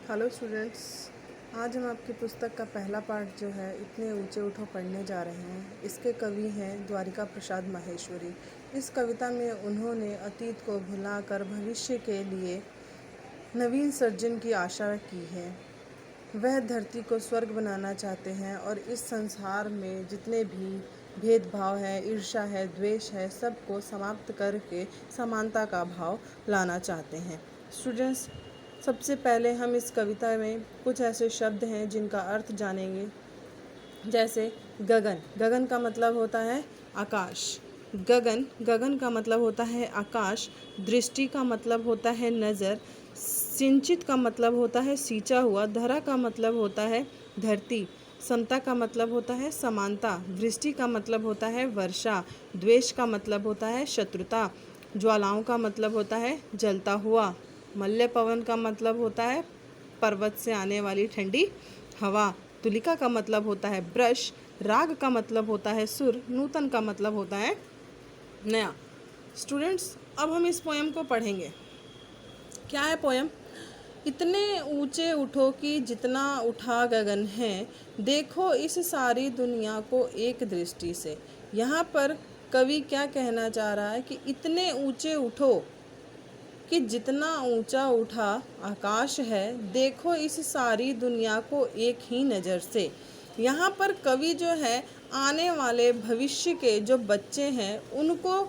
Hello students, आज हम आपकी पुस्तक का पहला पार्ट जो है इतने ऊंचे उठो पढ़ने जा रहे हैं। इसके कवि हैं द्वारिका प्रसाद माहेश्वरी। इस कविता में उन्होंने अतीत को भुलाकर भविष्य के लिए नवीन सृजन की आशा की है। वह धरती को स्वर्ग बनाना चाहते हैं और इस संसार में जितने भी भेदभाव है, ईर्ष्या है, द्वेष है, सबको समाप्त करके समानता का भाव लाना चाहते हैं। स्टूडेंट्स, सबसे पहले हम इस कविता में कुछ ऐसे शब्द हैं जिनका अर्थ जानेंगे। जैसे गगन, गगन का मतलब होता है आकाश। गगन का मतलब होता है आकाश। दृष्टि का मतलब होता है नज़र। सिंचित का मतलब होता है सींचा हुआ। धरा का मतलब होता है धरती। समता का मतलब होता है समानता। वृष्टि का मतलब होता है वर्षा। द्वेष का मतलब होता है शत्रुता। ज्वालाओं का मतलब होता है जलता हुआ। मल्य पवन का मतलब होता है पर्वत से आने वाली ठंडी हवा। तुलिका का मतलब होता है ब्रश। राग का मतलब होता है सुर। नूतन का मतलब होता है नया। स्टूडेंट्स, अब हम इस पोयम को पढ़ेंगे। क्या है पोयम? इतने ऊंचे उठो कि जितना उठा गगन है, देखो इस सारी दुनिया को एक दृष्टि से। यहाँ पर कवि क्या कहना चाह रहा है कि इतने ऊंचे उठो कि जितना ऊंचा उठा आकाश है, देखो इस सारी दुनिया को एक ही नज़र से। यहाँ पर कवि जो है आने वाले भविष्य के जो बच्चे हैं उनको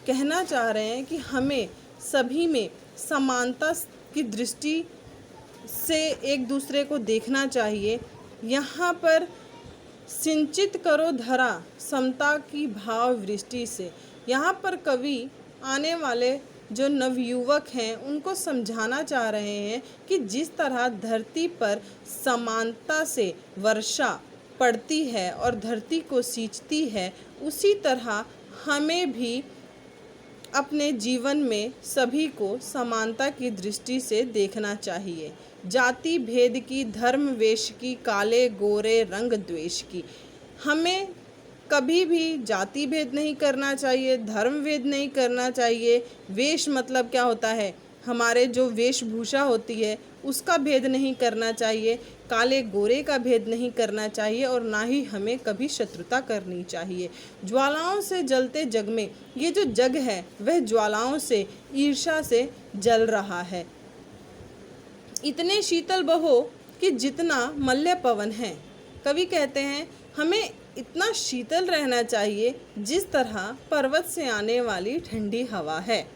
कहना चाह रहे हैं कि हमें सभी में समानता की दृष्टि से एक दूसरे को देखना चाहिए। यहाँ पर सिंचित करो धरा समता की भाव वृष्टि से। यहाँ पर कवि आने वाले जो नवयुवक हैं उनको समझाना चाह रहे हैं कि जिस तरह धरती पर समानता से वर्षा पड़ती है और धरती को सींचती है, उसी तरह हमें भी अपने जीवन में सभी को समानता की दृष्टि से देखना चाहिए। जाति भेद की, धर्म वेश की, काले गोरे रंग द्वेष की। हमें कभी भी जाति भेद नहीं करना चाहिए, धर्म भेद नहीं करना चाहिए। वेश मतलब क्या होता है? हमारे जो वेशभूषा होती है उसका भेद नहीं करना चाहिए। काले गोरे का भेद नहीं करना चाहिए और ना ही हमें कभी शत्रुता करनी चाहिए। ज्वालाओं से जलते जग में, ये जो जग है वह ज्वालाओं से, ईर्ष्या से जल रहा है। इतने शीतल बहो कि जितना मल्य पवन है। कवि कहते हैं हमें इतना शीतल रहना चाहिए जिस तरह पर्वत से आने वाली ठंडी हवा है।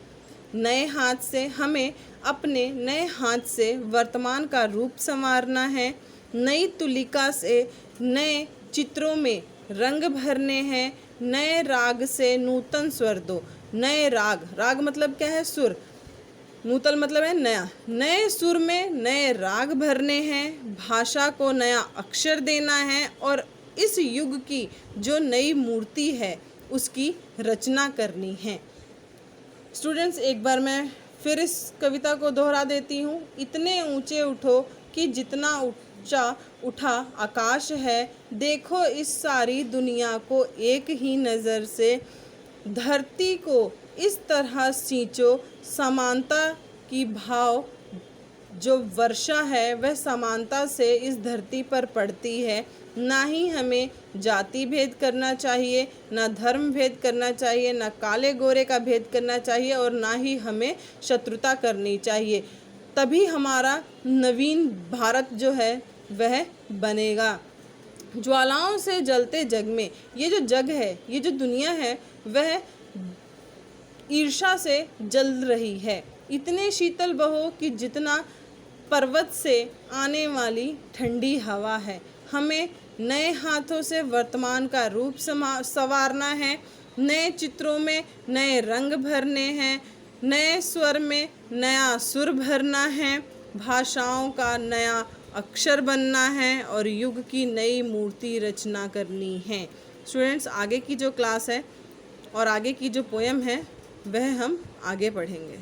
नए हाथ से हमें अपने नए हाथ से वर्तमान का रूप संवारना है। नई तुलिका से नए चित्रों में रंग भरने हैं। नए राग से नूतन स्वर दो। नए राग, राग मतलब क्या है? सुर। नूतन मतलब है नया। नए सुर में नए राग भरने हैं। भाषा को नया अक्षर देना है और इस युग की जो नई मूर्ति है उसकी रचना करनी है। स्टूडेंट्स, एक बार मैं फिर इस कविता को दोहरा देती हूँ। इतने ऊंचे उठो कि जितना ऊंचा उठा आकाश है, देखो इस सारी दुनिया को एक ही नज़र से। धरती को इस तरह सींचो, समानता की भाव जो वर्षा है वह समानता से इस धरती पर पड़ती है। ना ही हमें जाति भेद करना चाहिए, ना धर्म भेद करना चाहिए, ना काले गोरे का भेद करना चाहिए और ना ही हमें शत्रुता करनी चाहिए। तभी हमारा नवीन भारत जो है वह बनेगा। ज्वालाओं से जलते जग में, ये जो जग है, ये जो दुनिया है वह ईर्ष्या से जल रही है। इतने शीतल बहो कि जितना पर्वत से आने वाली ठंडी हवा है। हमें नए हाथों से वर्तमान का रूप संवारना है। नए चित्रों में नए रंग भरने हैं। नए स्वर में नया सुर भरना है। भाषाओं का नया अक्षर बनना है और युग की नई मूर्ति रचना करनी है। स्टूडेंट्स, आगे की जो क्लास है और आगे की जो पोयम है वह हम आगे पढ़ेंगे।